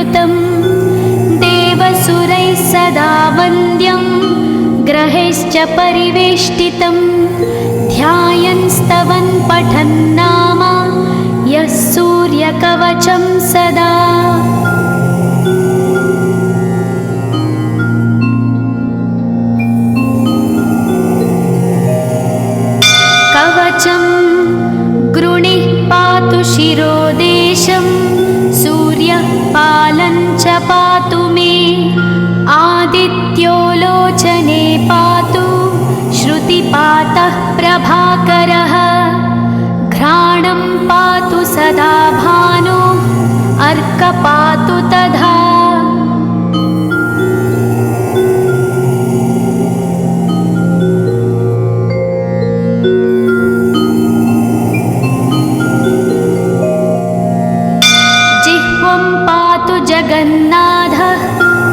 विवृतं देवसुरैः सदा वन्द्यं ग्रहैश्च परिवेष्टितं ध्यायन् स्तवन् पठन् नाम यः सूर्यकवचं सदा। कवचं गृणिः पातु शिरोदेशं सूर्यः पालं च पातु मे आदित्यो लोचने पातु श्रुतिपातः प्रभाकरः घ्राणं पातु सदा भानो अर्क पातु तथा। जगन्नाथः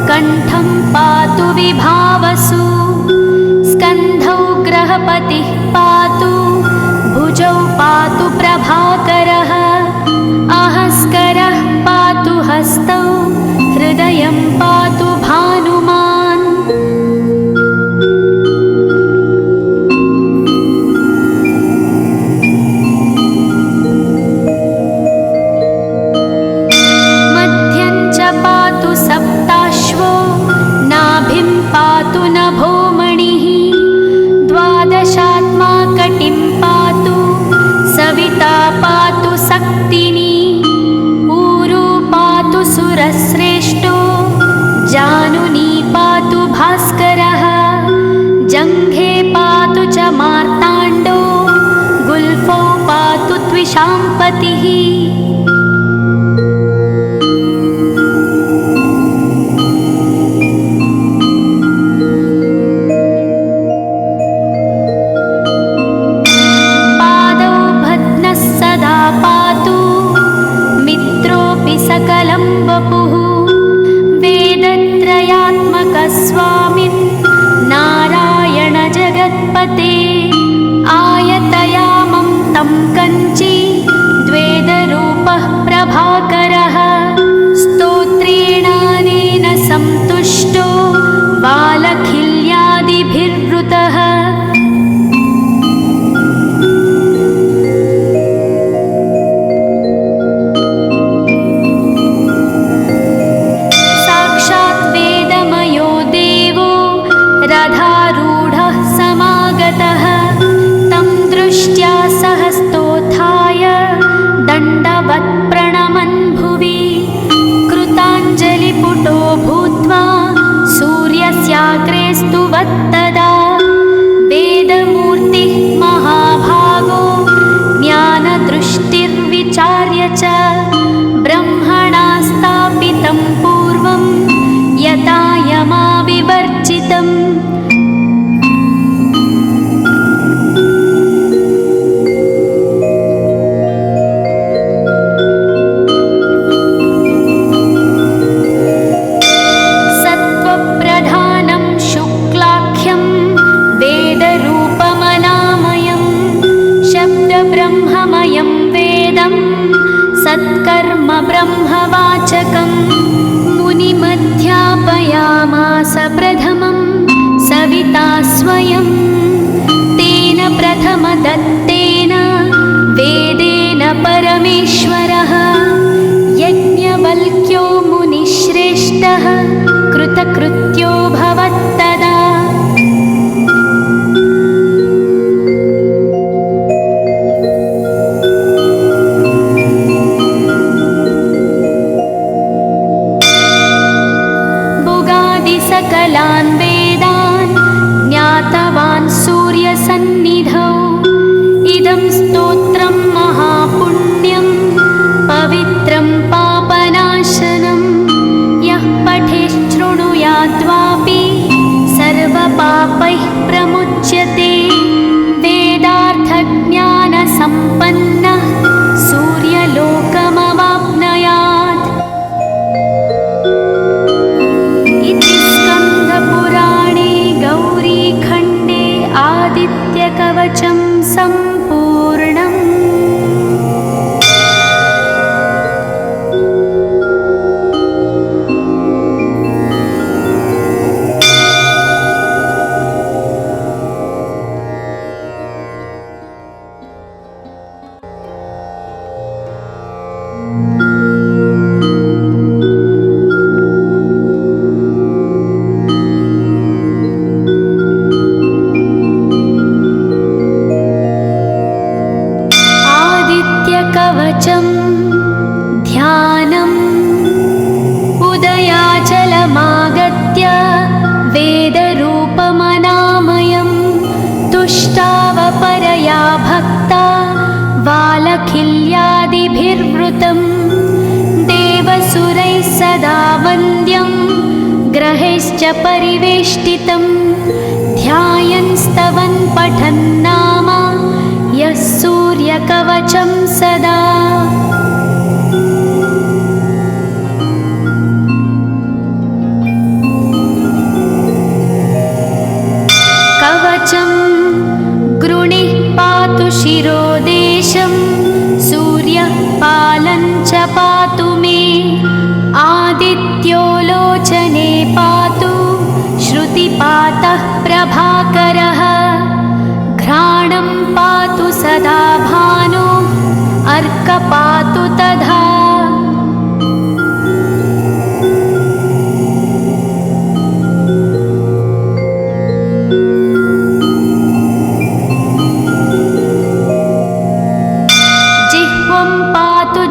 कण्ठं पातु विभावसु स्कन्धौ ग्रहपतिः पातु भुजौ पातु प्रभाकरः अहस्करः पातु हस्तौ हृदयं पातु भानुमान्। सप्ताश्वो नाभिं पातु नभोमणिः द्वादशात्मा कटिं पातु सविता पातु सक्तिनी ऊरू पातु सुरश्रेष्ठो जानुनी पातु भास्करः जङ्घे पातु च मार्ताण्डो गुल्फौ पातु त्विषाम्पतिः। सकलं वपुः वेदत्रयात्मकस्वामिन् नारायण जगत्पते आयतयामं तं कञ्ची द्वेदरूपः प्रभाकरः स्तोत्रेणानेन सन्तुष्टो बालखिल्यादिभिर्वृतः। रथारूढः समागतः तं दृष्ट्या सहस्तोत्थाय दण्डवत् प्रणमन् भुवि कृताञ्जलिपुटो भूत्वा सूर्यस्याग्रे स्तुवत्तदा वेदमूर्तिः महाभागो ज्ञानदृष्टिर्विचार्य च ब्रह्मणा स्थापितं पूर्वं यथा यमाविवर्जितम्। सत्त्वप्रधानं शुक्लाख्यं वेदरूपमनामयं शब्दब्रह्ममयं वेदं सत्कर्म ब्रह्मवाचकं मुनिमध्यापयामास प्रथमं सविता स्वयं तेन प्रथमदत्तेन वेदेन परमेश्वरः यज्ञवल्क्यो मुनिश्रेष्ठः कृतकृत्यो भवत्तदा। सकलान् वेदान् ज्ञातवान् सूर्यसन्निधौ इदं स्तोत्रं महापुण्यं पवित्रं पापनाशनं यः पठेच्छृणुयाद्वापि विवृतं देवसुरैः सदा वन्द्यं ग्रहैश्च परिवेष्टितं ध्यायन् स्तवन् पठन् नाम यः सूर्यकवचं सदा। कवचं गृणिः पातु शिरोदेशं सूर्यः पालं च पातु मे आदित्यो लोचने पातु श्रुतिपातः प्रभाकरः घ्राणं पातु सदा भानो अर्क पातु तथा।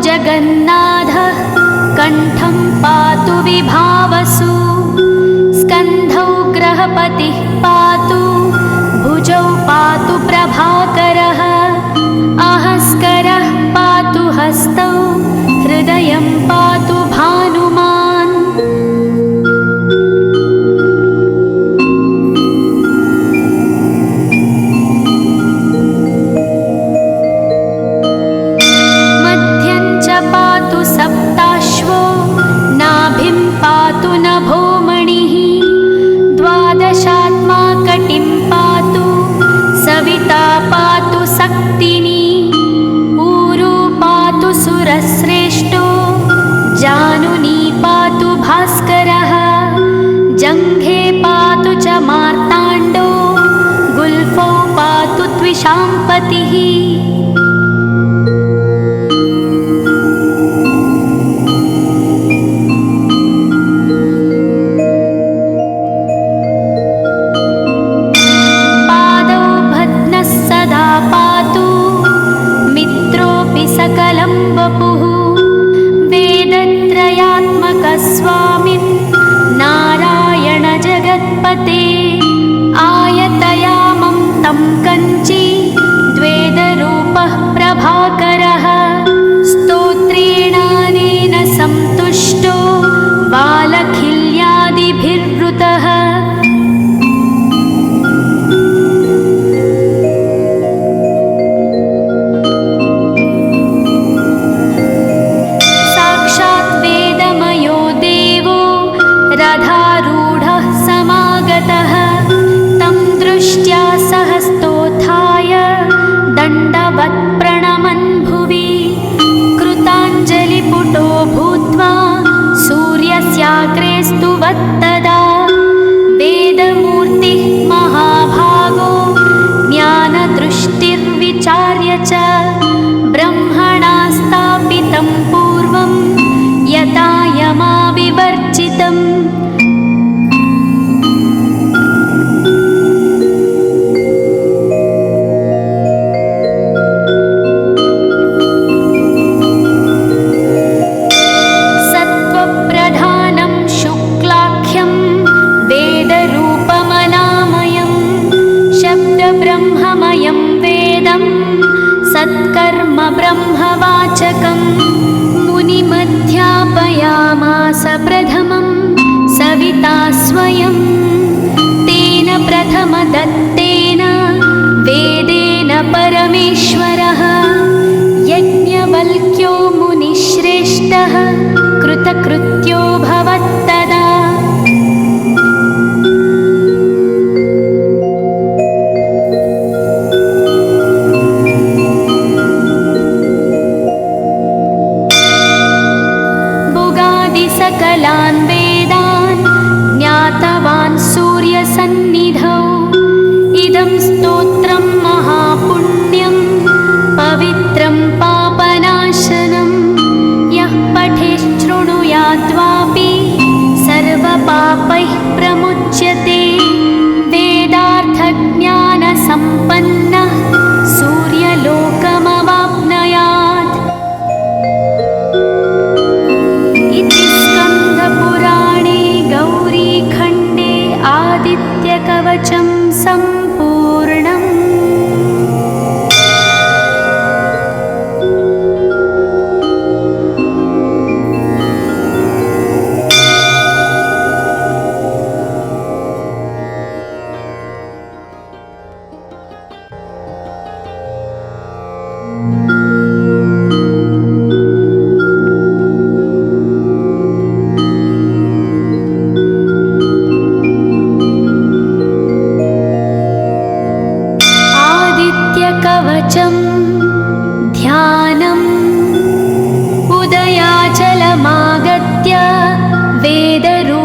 जगन्नाथः कण्ठं पातु विभावसु स्कन्धौ ग्रहपतिः पातु भुजौ पातु प्रभाकरः अहस्करः पातु हस्तौ हृदयं पातु भानुमान्। सप्ताश्वो नाभिं पातु नभोमणिः द्वादशात्मा कटिं पातु सविता पातु सक्तिनी ऊरू पातु सुरश्रेष्ठो जानुनी पातु भास्करः जङ्घे पातु च मार्ताण्डो गुल्फौ पातु त्विषाम्पतिः। सकलं वपुः वेदत्रयात्मकस्वामिन् नारायण जगत्पते आयतयामं तं कञ्ची द्वेदरूपः प्रभाकरः स्तोत्रेणानेन सन्तुष्टो बालखिल्यादिभिर्वृतः। रथारूढः समागतः तं दृष्ट्या सहस्तोत्थाय दण्डवत् प्रणमन् भुवि कृताञ्जलिपुटो भूत्वा सूर्यस्याग्रे स्तुवत्तदा वेदमूर्तिः महाभागो ज्ञानदृष्टिर्विचार्य च ब्रह्मणा स्थापितं पूर्वं यथा यमाविवर्जितम्। सत्त्वप्रधानं शुक्लाख्यं वेदरूपमनामयं शब्दब्रह्ममयं वेदं सत्कर्म ब्रह्मवाचकं मुनिमध्यापयामास प्रथमं सविता स्वयं तेन प्रथमदत्तेन वेदेन परमेश्वरः यज्ञवल्क्यो मुनिश्रेष्ठः कृतकृत्यो भवत्तदा। सकलान् वेदान् ज्ञातवान् सूर्यसन्निधौ इदं स्तोत्रं महापुण्यं पवित्रं पापनाशनं यः पठेच्छृणुयाद्वापि सर्वपापैः प्रमुच्यते वेदार्थज्ञानसम्पन्नः सूर्यलोकमवाप्नुयात्। पुराणे गौरीखण्डे आदित्यकवचं सम्पूर्णम्। कवचं ध्यानम् उदयाचलमागत्य वेदरूपमनामयं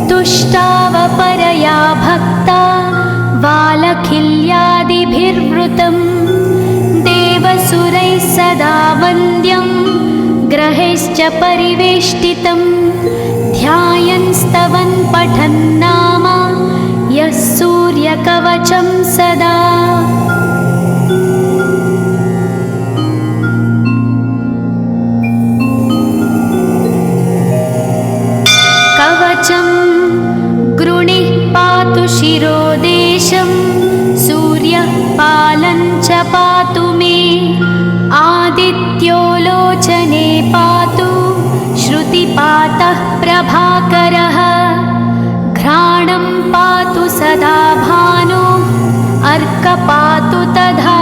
तुष्टावपरया भक्ता वालखिल्यादिभिर्वृतं देवसुरैः सदा वन्द्यं ग्रहैश्च परिवेष्टितं ध्यायन् स्तवन् पठन् नाम यः सूर्यकवचं सदा। कवचं गृणिः पातु शिरोदेशं सूर्यः पालं च पातु मे आदित्यो लोचने पातु श्रुतिपातः प्रभाकरः घ्राणं पातु सदा भानु अर्क पातु तथा।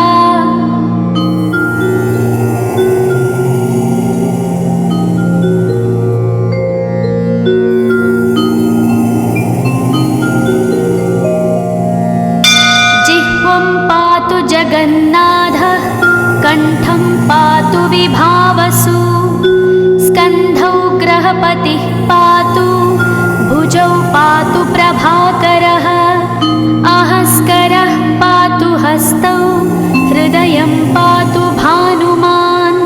जिह्वं पातु जगन्नाथः कण्ठं पातु विभावसु स्कन्धौ ग्रहपतिः पातु भुजौ पातु प्रभाकरः अहस्करः पातु हस्तौ हृदयं पातु भानुमान्।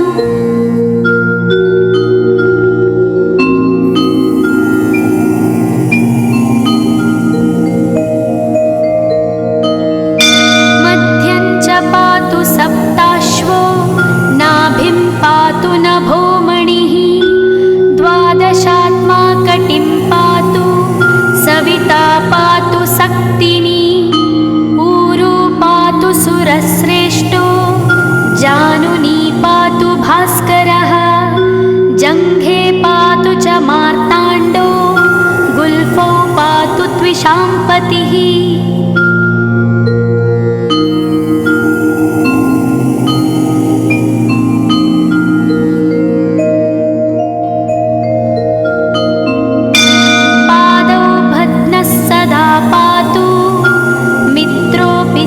मध्यं च पातु सप्ताश्वो नाभिं पातु नभोमणिः द्वादशात्मा कटिं पातु सविता पातु सक्तिनी ऊरू पातु सुरश्रेष्ठो जानुनी पातु भास्करः जङ्घे पातु च मार्ताण्डो गुल्फौ पातु त्विषाम्पतिः।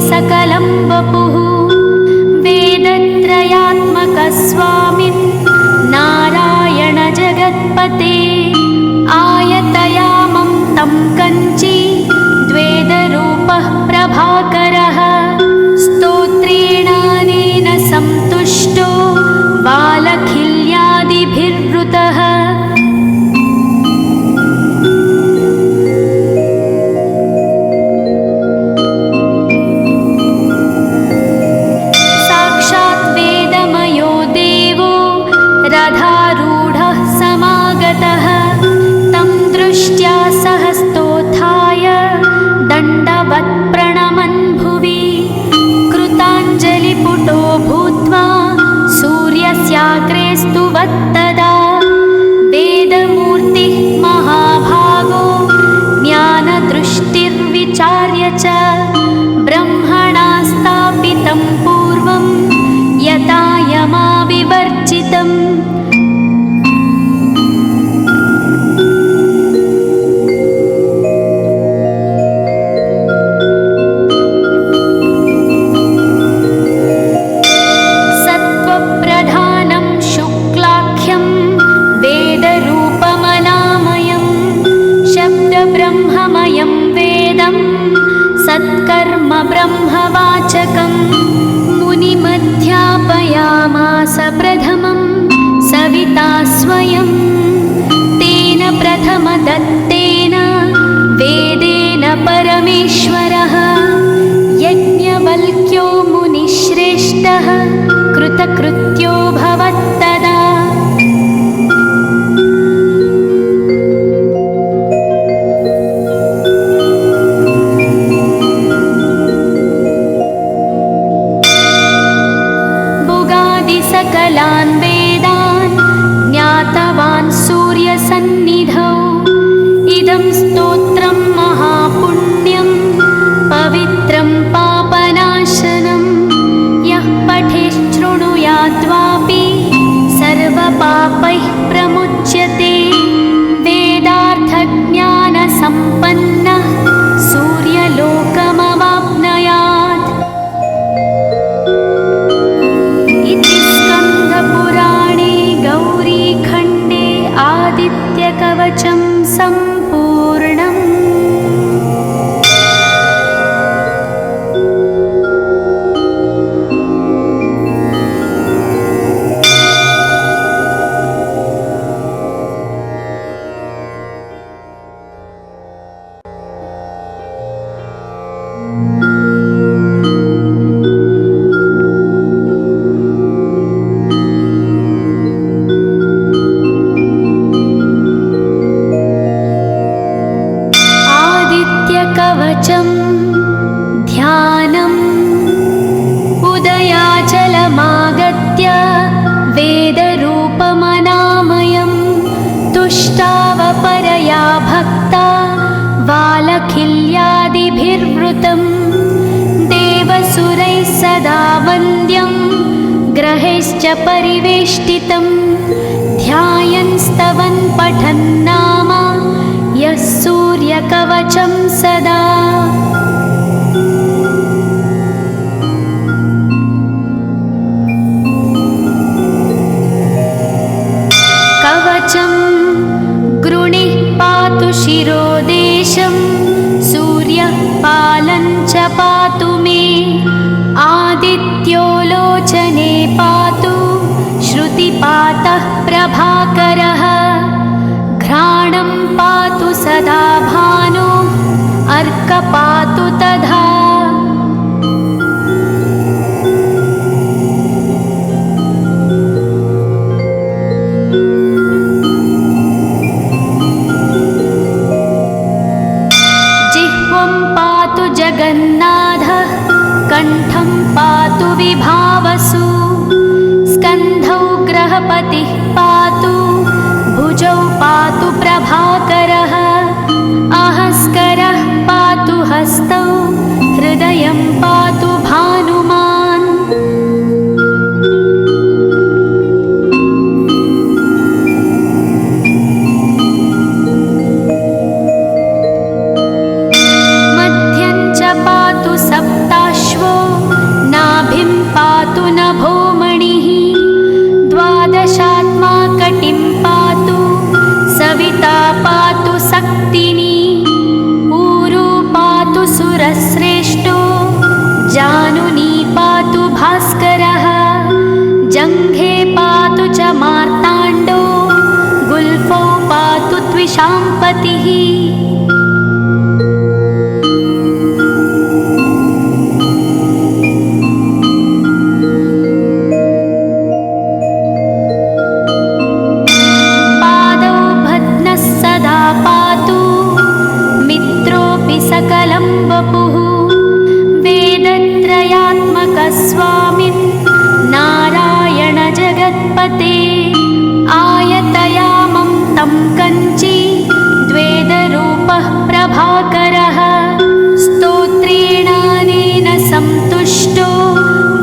सकलं वपुः वेदत्रयात्मकस्वामिन् नारायण जगत्पते आयतयामं तं कञ्ची द्वेदरूपः प्रभाकरः स्तोत्रेणानेन सन्तुष्टो वालखिल्यादिभिर्वृतः रथारूढः समागतः तं दृष्ट्या सहस्तोत्थाय दण्डवत् प्रणमन् भुवि कृताञ्जलिपुटो भूत्वा सूर्यस्याग्रे स्तुवत्तदा वेदमूर्तिः महाभागो ज्ञानदृष्टिर्विचार्य च ब्रह्मणा स्थापितं पूर्वं यथा यमाविवर्जितम्। सत्त्वप्रधानं शुक्लाख्यं वेदरूपमनामयं शब्दब्रह्ममयं वेदं सत्कर्म ब्रह्मवाचकम् मुनिमध्यापयामास प्रथमं सविता स्वयं तेन प्रथमदत्तेन वेदेन परमेश्वरः यज्ञवल्क्यो मुनिश्रेष्ठः कृतकृत्यो भवत्तदा। सकलान् वेदान् ज्ञातवान् सूर्यसन्निधौ इदं स्तोत्रं महापुण्यं पवित्रं पापनाशनं यः पठे आदित्यकवचं ध्यानम् उदयाचलमागत्य वेदरूपमनामयं तुष्टावपरया भक्ता वालखिल्यादिभिर्वृतं देवसुरैः सदा वन्द्यं ग्रहैश्च परिवेष्टितं ध्यायन् स्तवन् पठन् नाम यः सूर्यकवचं सदा। कवचं गृणिः पातु शिरोदेशं सूर्यः पालं च पातु मे आदित्यो लोचने पातु श्रुतिपातः प्रभाकरः घ्राणं पातु सदा भानो अर्कपातु तथा। जिह्वं पातु जगन्नाथः कण्ठं पातु विभावसु स्कन्धौ ग्रहपतिः पातु भुजौ पातु प्रभाकरः अहस्करः पातु हस्तौ हृदयं पातु भानुमान्। मध्यं च पातु सप्ताश्वो नाभिं पातु नभोमणिः द्वादशात्मा कटिं पातु सविता पातु सक्तिनी ऊरू पातु सुरश्रेष्ठो जानुनी पातु भास्करः जङ्घे पातु च मार्ताण्डो गुल्फौ पातु त्विषाम्पतिः। सकलं वपुः वेदत्रयात्मकस्वामिन् नारायण जगत्पते आयतयामं तं कञ्ची द्वेदरूपः प्रभाकरः स्तोत्रेणानेन सन्तुष्टो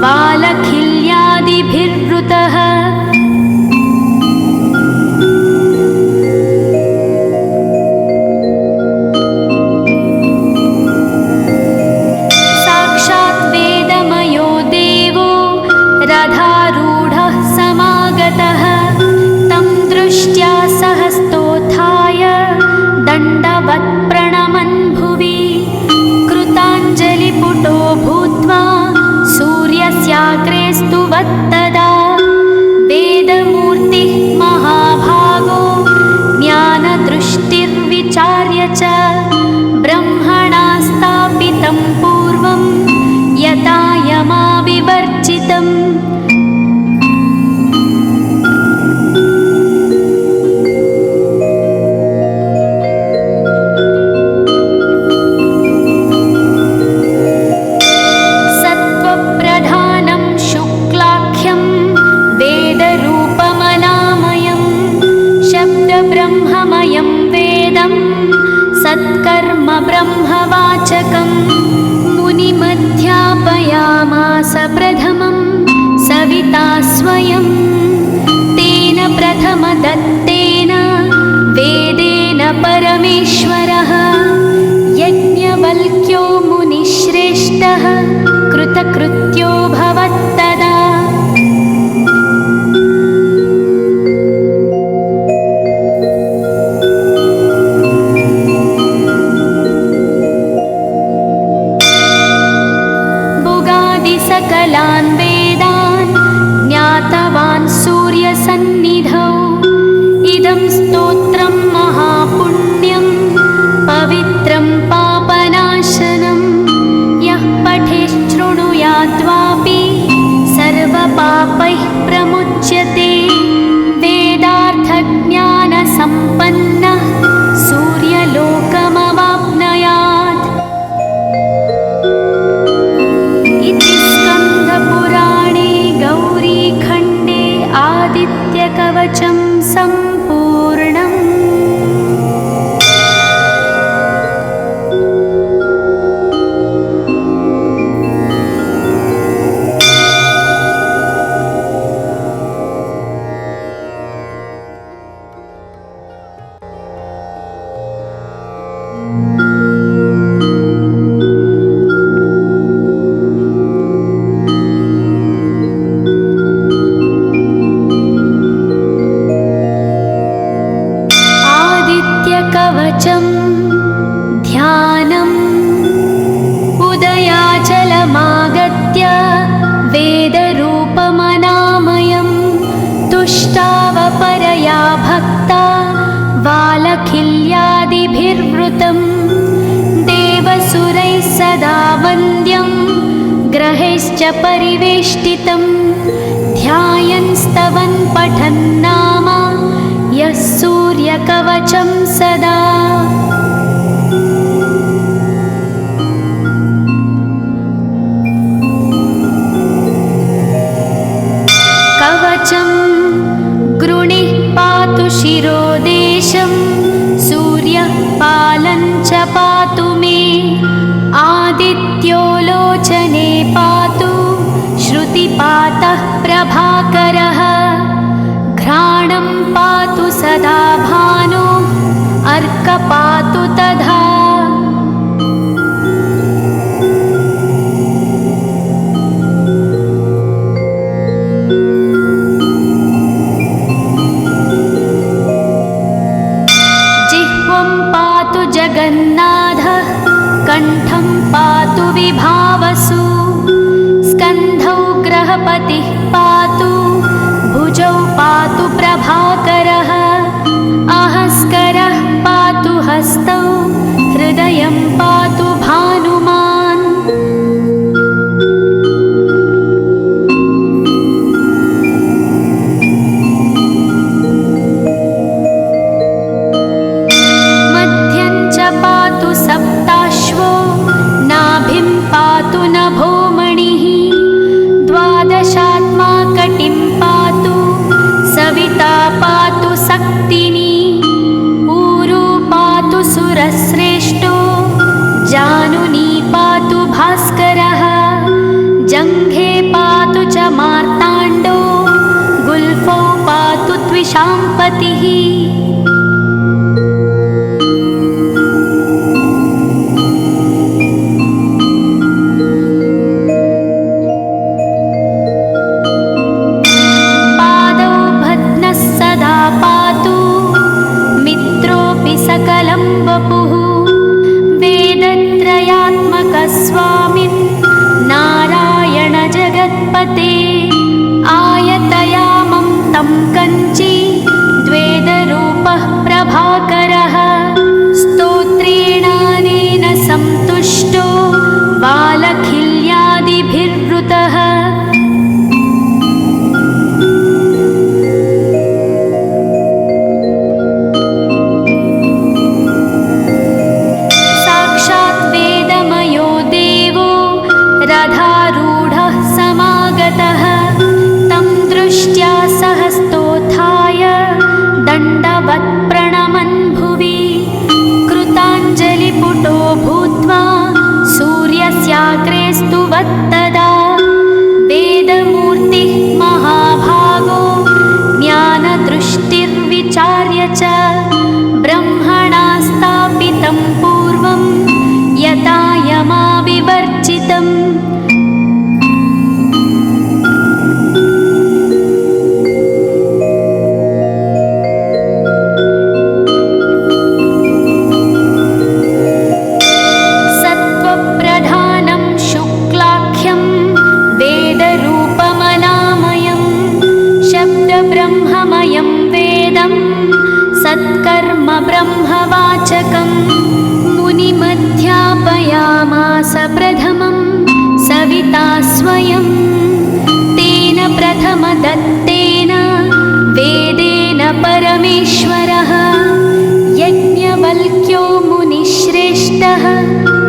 वालखिल्यादिभिर्वृतः। रथारूढः समागतः तं दृष्ट्या सहस्तोत्थाय दण्डवत् प्रणमन् भुवि कृताञ्जलिपुटो भूत्वा सूर्यस्याग्रे स्तुवत्तदा वेदमूर्तिः महाभागो ज्ञानदृष्टिर्विचार्य च ब्रह्मणा स्थापितं पूर्वं यथा यमाविवर्जितम्। सत्त्वप्रधानं शुक्लाख्यं वेदरूपमनामयं शब्दब्रह्ममयं वेदं सत्कर्म ब्रह्मवाचकं मुनिमध्यापयामास प्रथमं सविता स्वयं तेन प्रथमदत्तेन वेदेन परमेश्वरः यज्ञवल्क्यो मुनिश्रेष्ठः कृतकृत्यो भवत्तदा। सकलान् वेदान् ज्ञातवान् सूर्यसन्निधौ इदं स्तोत्रं महापुण्यं पवित्रं पापनाशनं यः पठेच्छृणुयाद्वापि सर्वपापैः प्रमुच्यते वेदार्थज्ञानसम्पन्नः सूर्यलोकमवाप्नुयात्। सदा वन्द्यं ग्रहैश्च परिवेष्टितं ध्यायन् स्तवन् पठन् नाम यः सूर्यकवचं सदा। कवचं गृणिः पातु शिरोदेशं सूर्यः पालं च पातु मे आदित्यो लोचने पातु श्रुतिपातः प्रभाकरः घ्राणं पातु सदा भानो अर्क पातु तथा। जगन्नाथः कण्ठं पातु विभावसु स्कन्धौ ग्रहपतिः पातु भुजौ पातु प्रभाकरः अहस्करः पातु हस्तौ हृदयं पातु भानुमान्। सप्ताश्वो नाभिं पातु नभोमणिः द्वादशात्मा कटिं पातु सविता पातु सक्तिनी ऊरू पातु सुरश्रेष्ठो जानुनी पातु भास्करः जङ्घे पातु च मार्ताण्डो गुल्फौ पातु त्विषाम्पतिः। सकलं वपुः वेदत्रयात्मकस्वामिन् नारायण जगत्पते आयतयामं तं कञ्ची द्वेदरूपः प्रभाकरः स्तोत्रेणानेन सन्तुष्टो बालखिल्यादिभिर्वृतः। रथारूढः समागतः तं दृष्ट्या सहस्तोत्थाय दण्डवत् प्रणमन् भुवि कृताञ्जलिपुटो भूत्वा सूर्यस्याग्रे स्तुवत्तदा वेदमूर्तिः महाभागो ज्ञानदृष्टिर्विचार्य च ब्रह्मणा स्थापितं पूर्वं यथा यमाविवर्जितम्। सत्त्वप्रधानं शुक्लाख्यं वेदरूपमनामयं शब्दब्रह्ममयं वेदं सत्कर्म ब्रह्मवाचकम् मुनिमध्यापयामास प्रथमं सविता स्वयं तेन प्रथमदत्तेन वेदेन परमेश्वरः यज्ञवल्क्यो मुनिश्रेष्ठः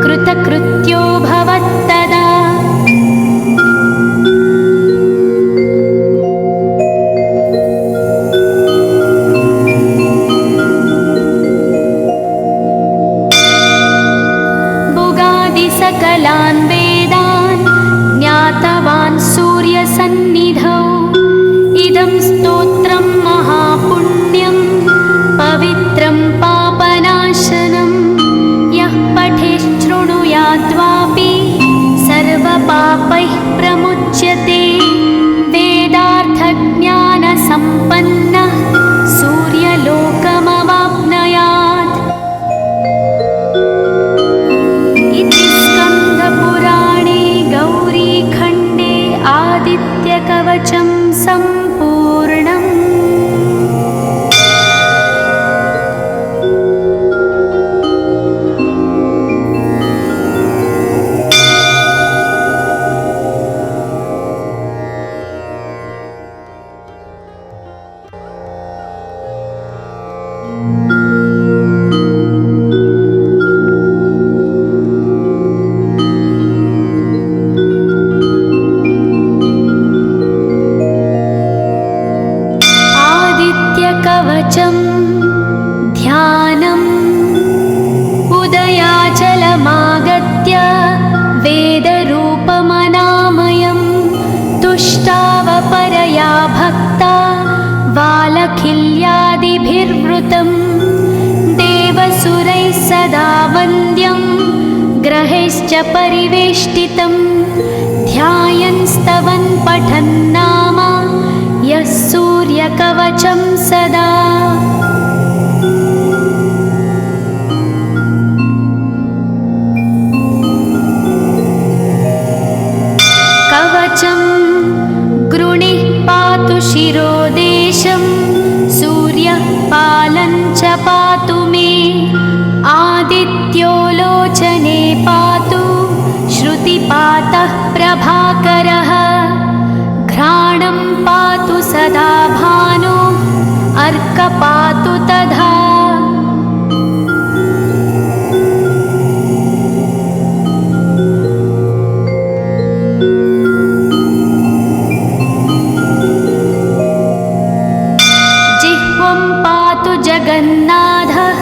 कृतकृत्यो भवत्तदा। सकलान् वेदान् ज्ञातवान् सूर्यसन्निधौ इदं स्तोत्रं महापुण्यं पवित्रं पापनाशनं यः पठेच्छृणुयाद्वापि सर्वपापैः प्रमुच्यते वेदार्थज्ञानसम्पन्नः सूर्यलोकमवाप्नुयात्। पुराणे गौरीखण्डे आदित्यकवचं सम्पूर्णम्। परिवेष्टितं ध्यायन् स्तवन् पठन् नाम यः सूर्यकवचं सदा। कवचं गृणिः पातु शिरोदेशं सूर्यः पालं च पातु मे आदित्यो लोचने पातु श्रुतिपातः प्रभाकरः घ्राणं पातु सदा भानो अर्क पातु तथा। जिह्वं पातु जगन्नाथः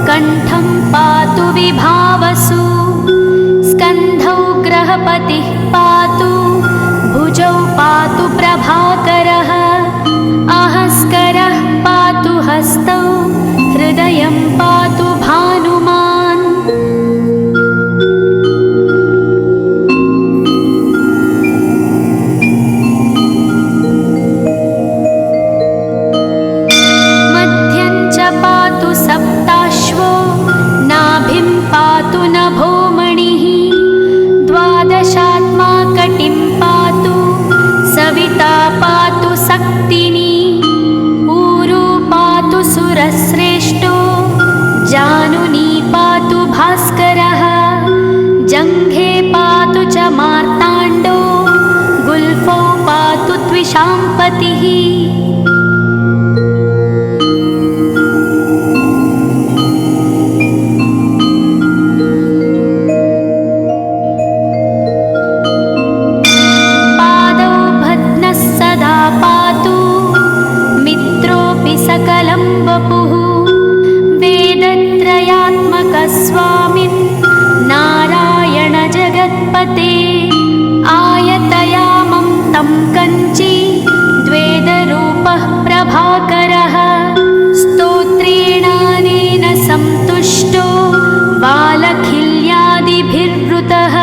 कण्ठं पातु विभावसु स्कन्धौ ग्रहपतिः पातु भुजौ पातु प्रभाकरः अहस्करः पातु हस्तौ हृदयं पातु भानुमान्। मध्यं च पातु सप्ताश्वो नाभिं पातु नभोमणिः द्वादशात्मा कटिं पातु सविता पातु सक्तिनी ऊरू पातु सुरश्रेष्ठो जानुनी पातु भास्करः जङ्घे पातु च मार्ताण्डो गुल्फौ पातु त्विषाम्पतिः। सकलं वपुः वेदत्रयात्मकस्वामिन् नारायण जगत्पते आयतयामं तं कञ्ची द्वेदरूपः प्रभाकरः स्तोत्रेणानेन संतुष्टो बालखिल्यादिभिर्वृतः।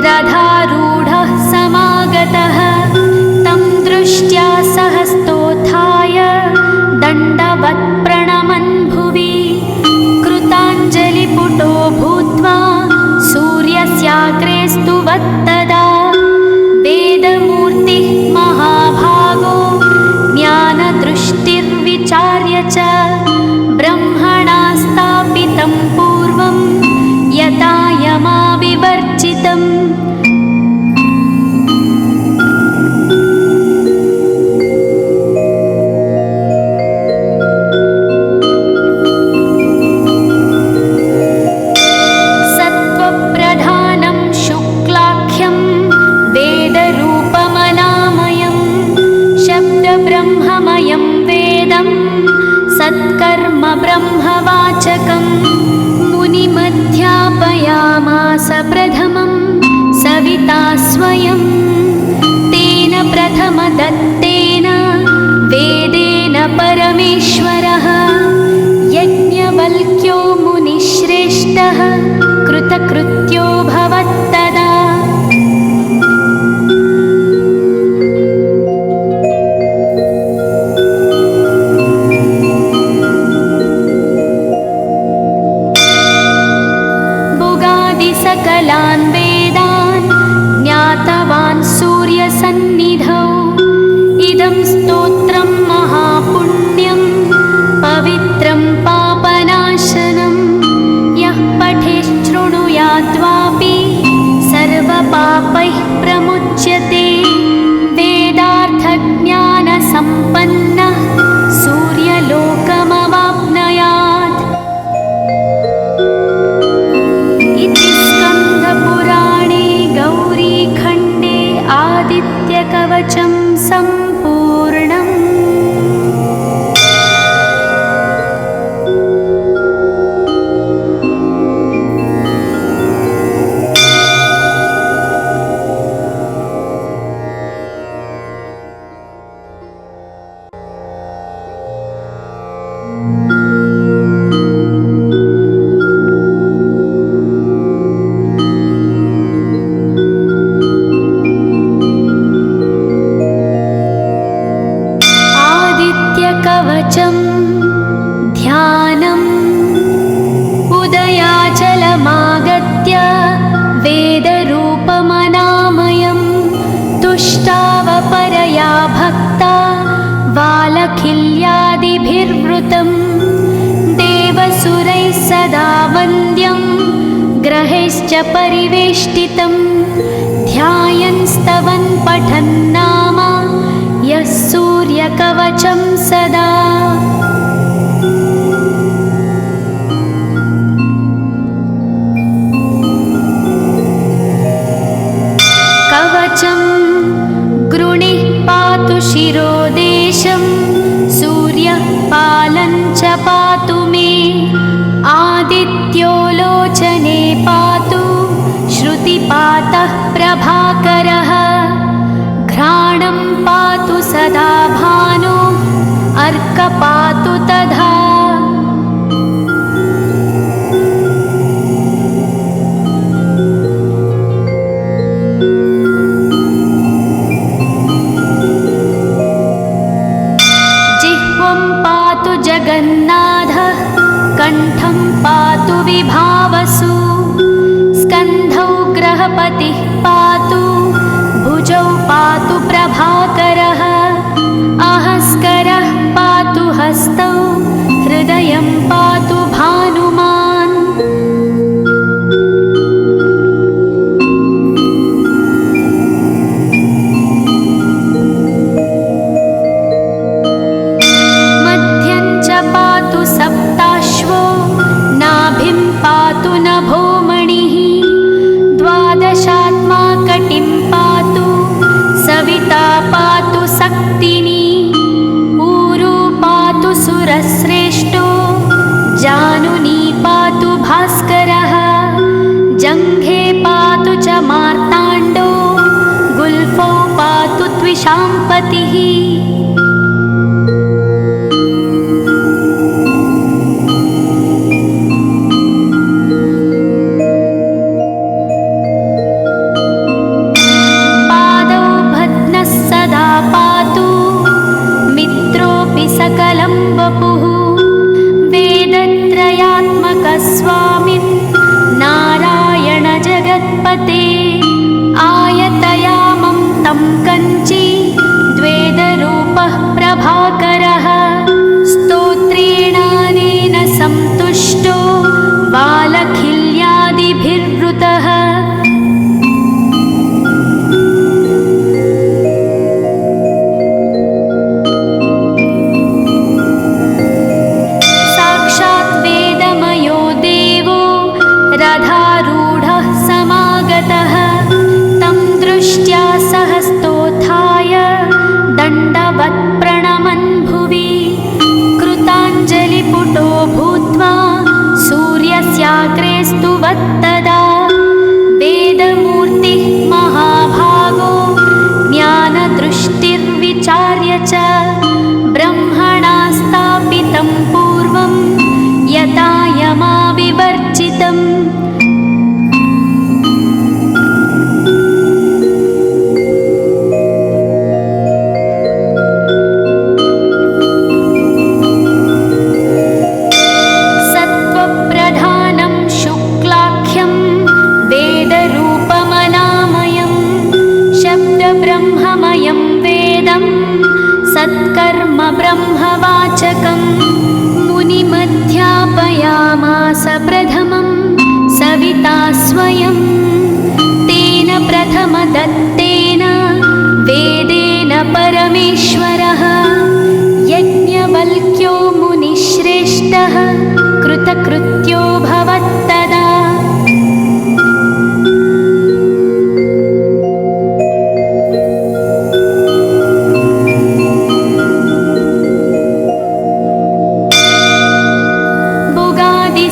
रथारूढः समागतः तं दृष्ट्या सहस्तोत्थाय दण्डवत् प्रणमन् भुवि कृताञ्जलिपुटो भूत्वा सूर्यस्याग्रे स्तुवत्तदा वेदमूर्तिः महाभागो ज्ञानदृष्टिर्विचार्य च ब्रह्मणा स्थापितं पूर्वं यथा यमाविवर्जितम्। सत्त्वप्रधानं शुक्लाख्यं वेदरूपमनामयं शब्दब्रह्ममयं वेदं सत्कर्म ब्रह्मवाचकं मुनिमध्यापयामास प्रथमं सविता स्वयं तेन प्रथमदत्तेन वेदेन परमेश्वरः यज्ञवल्क्यो मुनिश्रेष्ठः कृतकृत्यो भवत्तदा। सकलान् वेदान् ज्ञातवान् सूर्यसन्निधौ इदं स्तोत्रं महापुण्यं पवित्रं पापनाशनं यः पठेच्छृणुयाद्वापि सर्वपापैः प्रमुच्यते वेदार्थज्ञानसम्पन्नः सूर्यलोकमवाप्नुयात्। इति स्कन्दपुराणे गौरीखण्डे आदित्यकवचं सम्पूर्णम्। विवृतं देवसुरैः सदा वन्द्यं ग्रहैश्च परिवेष्टितं ध्यायन् स्तवन् पठन् नाम यः सूर्यकवचं सदा। कवचं गृणिः पातु शिरोदेशं सूर्यः पालं च पातु मे आदित्यो लोचने पातु श्रुतिपातः प्रभाकरः घ्राणं पातु सदा भानो अर्कपातु तथा। जिह्वं पातु जगन्नाथः कण्ठं पातु विभावसु स्कन्धौ ग्रहपतिः पातु भुजौ पातु प्रभाकरः अहस्करः पातु हस्तौ हृदयं पातु भानुमान्। मध्यं च पातु सप्ताश्वो नाभिं पातु नभोमणिः द्वादशात्मा कटिं पातु सविता पातु सक्तिनी ऊरू पातु सुरश्रेष्ठो जानुनी पातु भास्करः जङ्घे पातु च मार्ताण्डो गुल्फौ पातु त्विषाम्पतिः। सकलं वपुः वेदत्रयात्मकस्वामिन् नारायण जगत्पते आयतयामं तं कञ्ची द्वेदरूपः प्रभाकरः स्तोत्रेणानेन सन्तुष्टो बालखिल्यादिभिर्वृतः। रथारूढः समागतः तं दृष्ट्या सहस्तोत्थाय दण्डवत् प्रणमन् भुवि कृताञ्जलिपुटो भूत्वा सूर्यस्याग्रे स्तुवत्तदा वेदमूर्तिः महाभागो ज्ञानदृष्टिर्विचार्य च ब्रह्मणा स्थापितं पूर्वं यथा यमाविवर्जितम्। सत्त्वप्रधानं शुक्लाख्यं वेदरूपमनामयं शब्दब्रह्ममयं वेदं सत्कर्म ब्रह्मवाचकम् मुनिमध्यापयामास प्रथमं सविता स्वयं तेन प्रथमदत्तेन वेदेन परमेश्वरः यज्ञवल्क्यो मुनिश्रेष्ठः कृतकृत्यो भवत्तदा।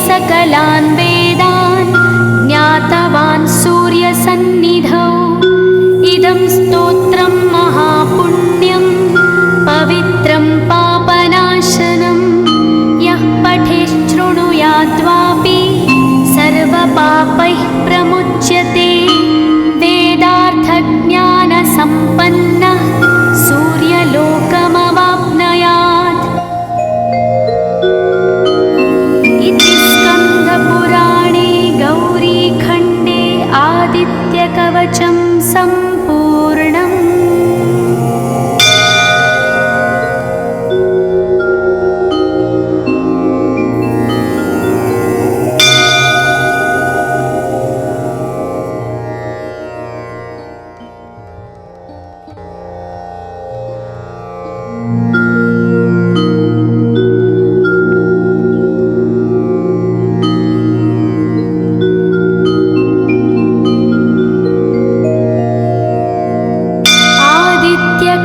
सकलान् वेदान् ज्ञातवान् सूर्यसन्निधौ इदं स्तोत्रं महापुण्यं पवित्रं पापनाशनं यः पठेच्छृणुयाद्वापि सर्वपापैः प्रमुच्यते वेदार्थज्ञानसम्पन्नः सूर्यलोकमवाप्नुयात्। इति स्कन्दपुराणे गौरीखण्डे आदित्यकवचं सम्पूर्णम्।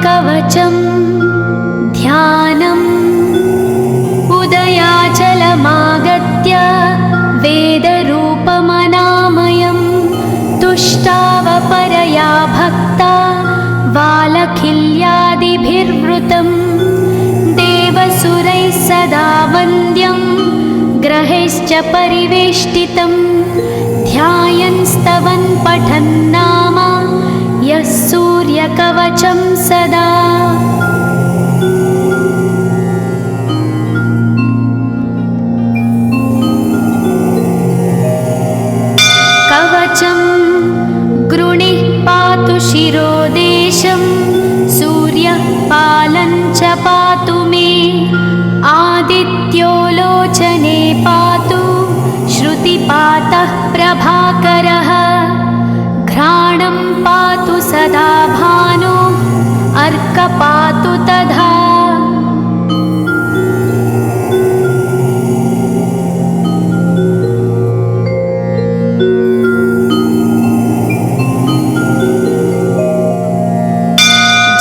कवचं ध्यानम् उदयाचलमागत्य वेदरूपमनामयं तुष्टावपरया भक्ता वालखिल्यादिभिर्वृतं देवसुरैः सदा वन्द्यं ग्रहैश्च परिवेष्टितं ध्यायन् स्तवन् पठन् नाम यः सूर्यकवचं सदा। कवचं गृणिः पातु शिरोदेशं सूर्यः पालं च पातु मे आदित्यो लोचने पातु श्रुतिपातः प्रभाकरः घ्राणं पातु सदा भानो अर्कपातु तथा।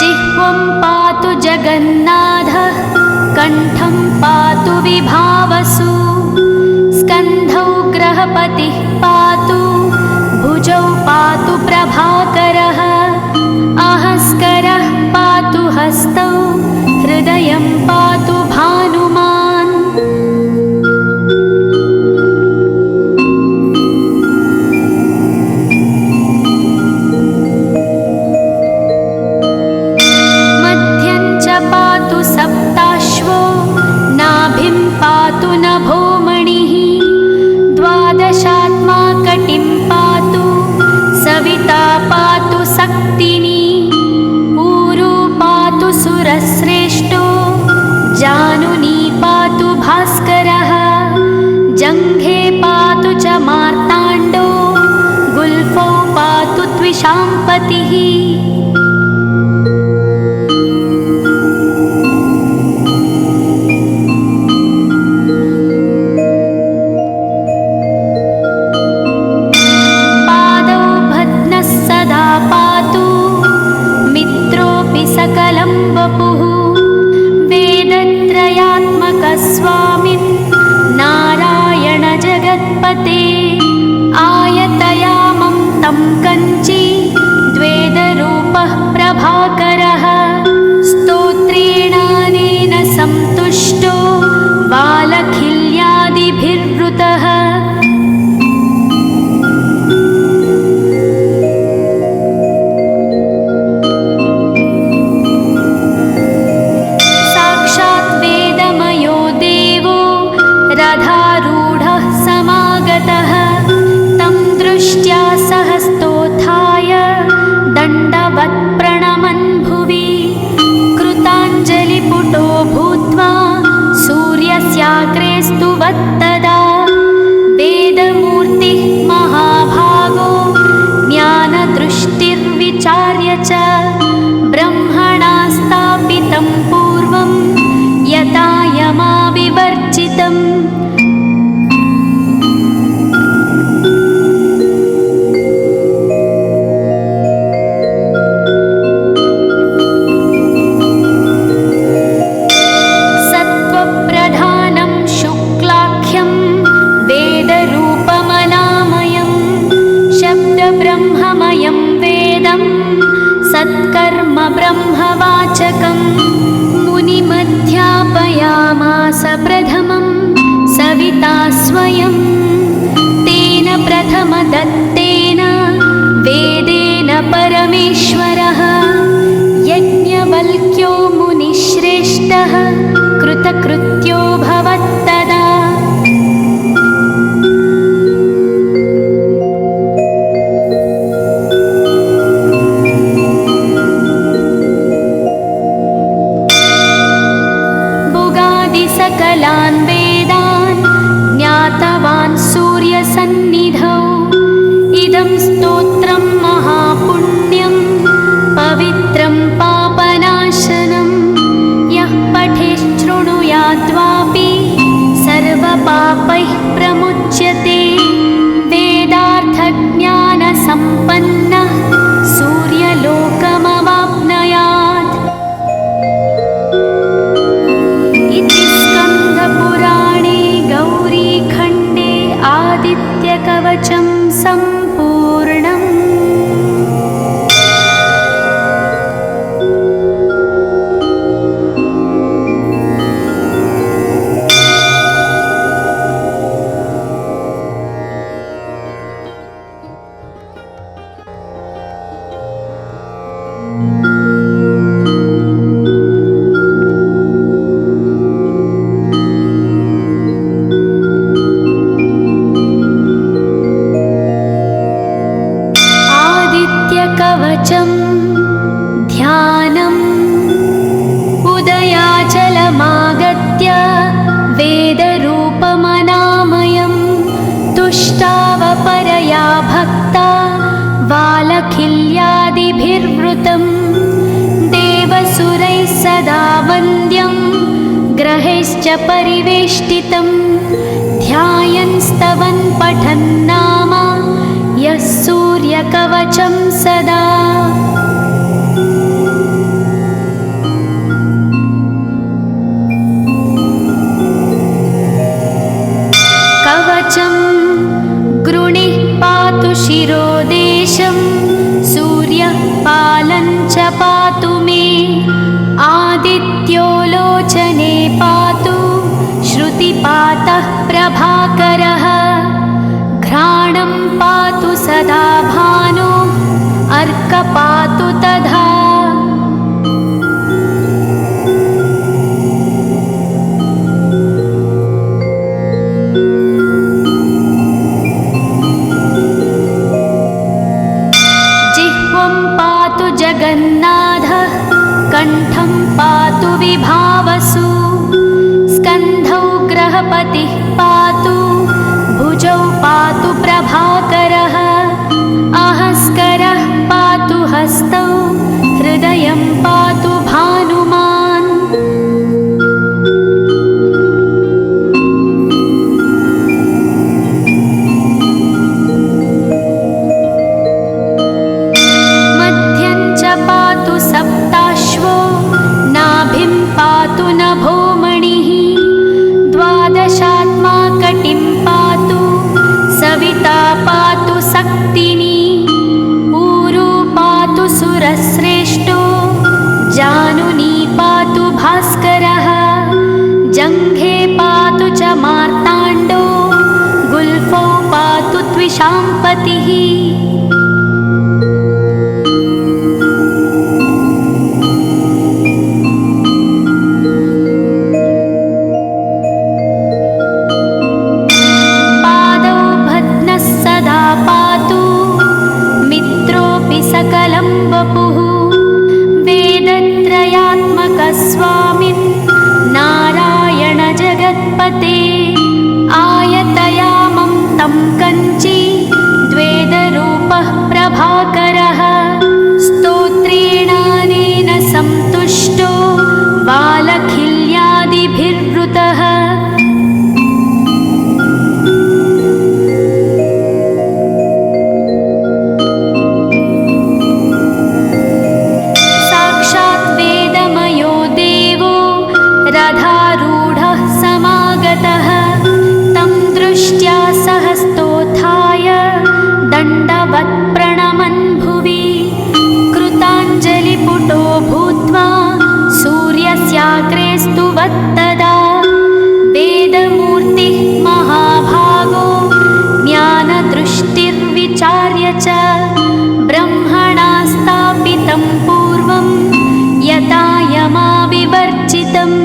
जिह्वं पातु जगन्नाथः कण्ठं पातु विभावसु स्कन्धौ ग्रहपतिः पातु भुजौ पातु प्रभाकरः अहस्करः पातु हस्तौ हृदयं पातु भानुमान्। मध्यं च पातु सप्ताश्वो नाभिं पातु नभोमणिः द्वादशात्मा कटिं पातु सविता पातु सक्तिनी ऊरू पातु सुरश्रेष्ठो जानुनी पातु भास्करः जङ्घे पातु च मार्ताण्डो गुल्फौ पातु त्विषाम्पतिः। सकलं वपुः वेदत्रयात्मकस्वामिन् नारायण जगत्पते आयतयामं तं कञ्ची द्वेदरूपः प्रभाकरः स्तोत्रेणानेन सन्तुष्टो वालखिल्यादिभिर्वृतः। रथारूढः समागतः तं दृष्ट्या सहस्तोत्थाय दण्डवत् प्रणमन् भुवि कृताञ्जलिपुटो भूत्वा सूर्यस्याग्रे स्तुवत्तदा वेदमूर्तिः महाभागो ज्ञानदृष्टिर्विचार्य च ब्रह्मणा स्थापितं पूर्वं यथा यमाविवर्जितम्। सत्त्वप्रधानं शुक्लाख्यं वेदरूपमनामयं शब्दब्रह्ममयं वेदं सत्कर्म ब्रह्मवाचकं मुनिमध्यापयामास प्रथमं सविता स्वयं तेन प्रथमदत्तेन वेदेन परमेश्वरः यज्ञवल्क्यो मुनिश्रेष्ठः कृतकृत्यो भवत्तदा। सकलान् वेदान् ज्ञातवान् सूर्यसन्निधौ इदं स्तोत्रं महापुण्यं पवित्रं पापनाशनं यः पठेच्छृणुयात् कवचं ध्यानम् उदयाचलमागत्य वेदरूपमनामयं तुष्टावपरया भक्ता वालखिल्यादिभिर्वृतं देवसुरैः सदा वन्द्यं ग्रहैश्च परिवेष्टितं ध्यायन् स्तवन् पठन् नाम यः सूर्यकवचं सदा। कवचं गृणिः पातु शिरोदेशं सूर्यः पालं च पातु मे आदित्यो लोचने पातु श्रुतिपातः प्रभाकरः घ्राणं पातु सदा भानो अर्कपातु तथा। जिह्वं पातु जगन्नाथः कण्ठं पातु विभावसु स्कन्धौ ग्रहपतिः पातु भुजौ पातु प्रभाकरः अहस्करः पातु हस्तौ हृदयं पातु भानुमान्। मध्यं च पातु सप्ताश्वो नाभिं पातु नभोमणिः द्वादशात्मा कटिं पातु सविता पातु सक्तिनी ऊरू पातु सुरश्रेष्ठो जानुनी पातु भास्करः जङ्घे पातु च मार्ताण्डो गुल्फौ पातु त्विषाम्पतिः। सकलं वपुः वेदत्रयात्मकस्वामिन् नारायण जगत्पते आयतयामं तं कञ्ची द्वेदरूपः प्रभाकरः स्तोत्रेणानेन सन्तुष्टो वालखिल्यादिभिर्वृतः। रथारूढः समागतः तं दृष्ट्या सहस्तोत्थाय दण्डवत् प्रणमन् भुवि कृताञ्जलिपुटो भूत्वा सूर्यस्याग्रे स्तुवत्तदा वेदमूर्तिः महाभागो ज्ञानदृष्टिर्विचार्य च ब्रह्मणा स्थापितं पूर्वं यथा यमाविवर्जितम्।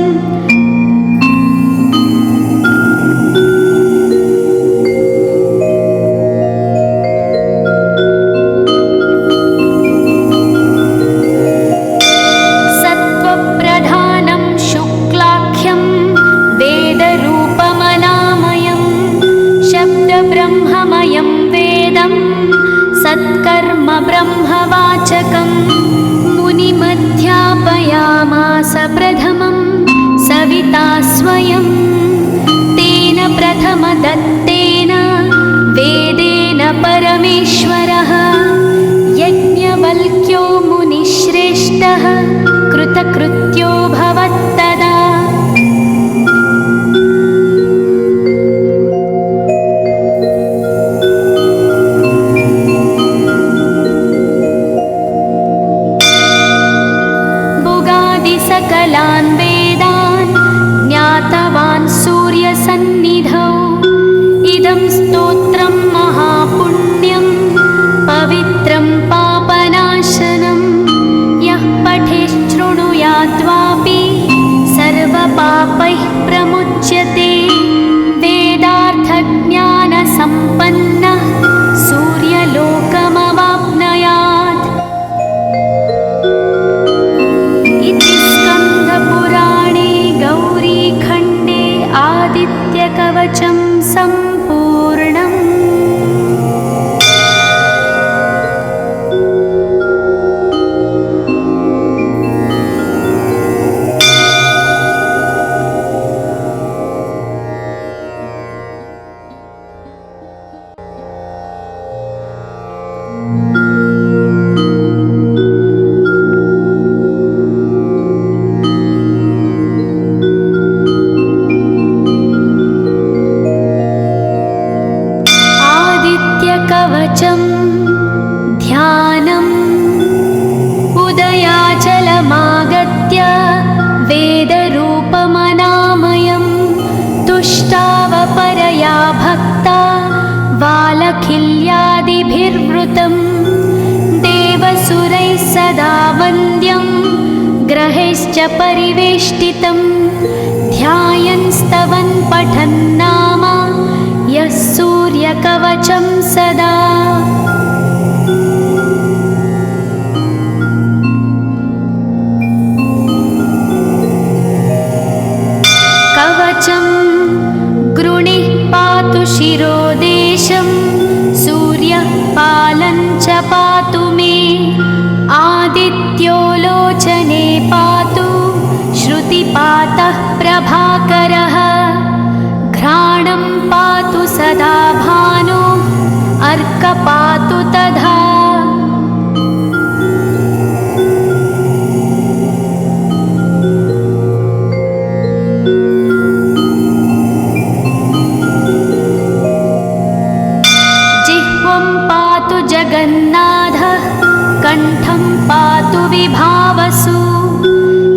सत्त्वप्रधानं शुक्लाख्यं वेदरूपमनामयं शब्दब्रह्ममयं वेदं सत्कर्म ब्रह्मवाचकं मुनिमध्यापयामास प्रथमं सविता स्वयं तेन प्रथमदत्तेन वेदेन परमेश्वरः यज्ञवल्क्यो मुनिश्रेष्ठः कृतकृत्यो भवत्तदा। सकलान् वेदान् ज्ञातवान् सूर्यसन्निधौ इदं स्तोत्रं महापुण्यं पवित्रं पापनाशनं यः पठेच्छृणुयाद्वापि सर्वपापैः प्रमुच्यते वेदार्थज्ञानसम्पन्नः सूर्यलोकमवाप्नुयात्। कवचं सम्पूर्णम्। ध्यानम् उदयाचलमागत्य वेदरूपमनामयं तुष्टावपरया भक्ता वालखिल्यादिभिर्वृतं देवसुरैः सदा वन्द्यं ग्रहैश्च परिवेष्टितं ध्यायन् स्तवन् पठन् नाम यः सूर्यकवचं सदा। कवचं गृणिः पातु शिरोदेशं सूर्यः पालं च पातु मे आदित्यो लोचने पातु श्रुतिपातः प्रभाकरः घ्राणं पातु सदा भानो अर्क पातु तथा। जिह्वं पातु जगन्नाथः कण्ठं पातु विभावसु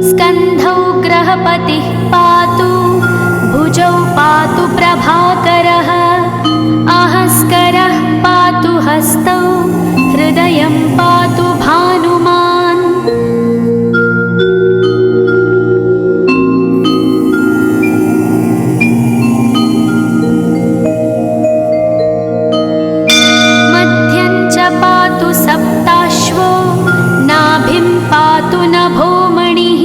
स्कन्धौ ग्रहपतिः पातु भुजौ पातु प्रभाकरः अहस्करः पातु हस्तौ हृदयं पातु भानुमान्। मध्यं च पातु सप्ताश्वो नाभिं पातु नभोमणिः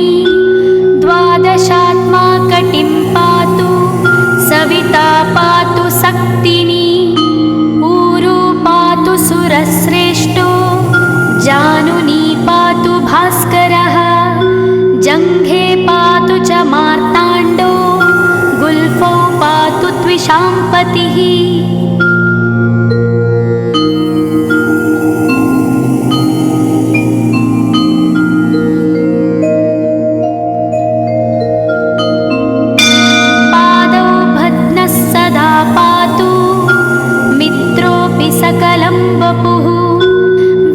द्वादशात्मा कटिं पातु सविता पातु सक्तिनी ऊरू पातु सुरश्रेष्ठो जानुनी पातु भास्करः जङ्घे पातु च मार्ताण्डो गुल्फौ पातु त्विषाम्पतिः। सकलं वपुः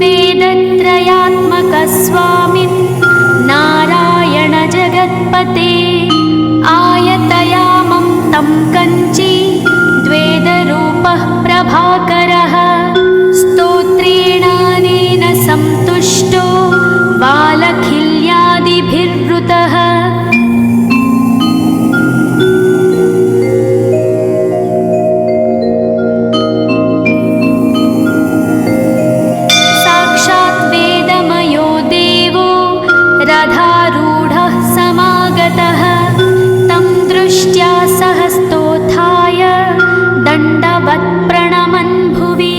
वेदत्रयात्मकस्वामिन् नारायण जगत्पते आयतयामं तं कञ्ची द्वेदरूपः प्रभाकरः स्तोत्रेणानेन सन्तुष्टो वालखिल्यादिभिर्वृतः। रथारूढः समागतः तं दृष्ट्या सहस्तोत्थाय दण्डवत् प्रणमन् भुवि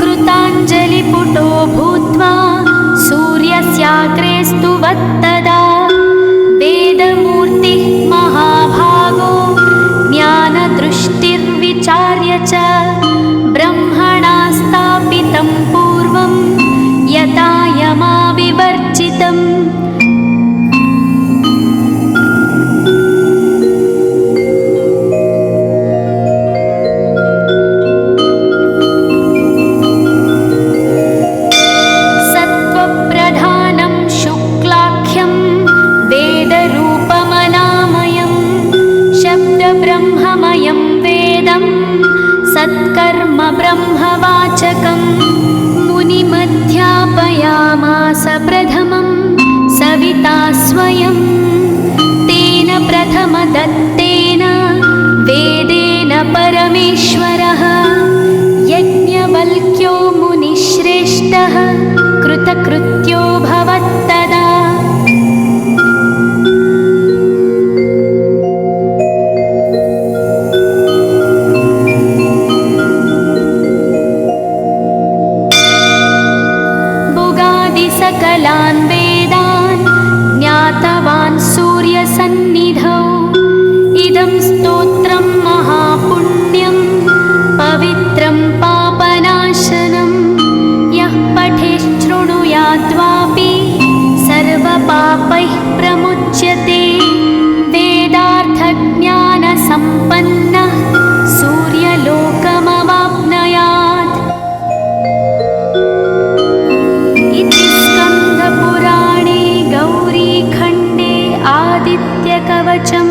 कृताञ्जलिपुटो भूत्वा सूर्यस्याग्रे स्तुवत्तदा वेदमूर्तिः महाभागो ज्ञानदृष्टिर्विचार्य च ब्रह्मणा स्थापितं पूर्वं यथा यमाविवर्जितम्। सत्त्वप्रधानं शुक्लाख्यं वेदरूपमनामयं शब्दब्रह्ममयं वेदं सत्कर्म ब्रह्मवाचकम् मुनिमध्यापयामास प्रथमं सविता स्वयं तेन प्रथमदत्तेन वेदेन परमेश्वरः यज्ञवल्क्यो मुनिश्रेष्ठः कृतकृत्यो भवत्तदा। सकलान् वेदान् ज्ञातवान् सूर्यसन्निधौ। इदं स्तोत्रं महापुण्यं पवित्रं पापनाशनं यः पठेच्छृणुयाद्वापि सर्वपापैः प्रमुच्यते। वेदार्थज्ञानसम्पन्नः सूर्यलोकमवाप्नुयात्। इति स्कन्दपुराणे गौरीखण्डे आदित्यकवचं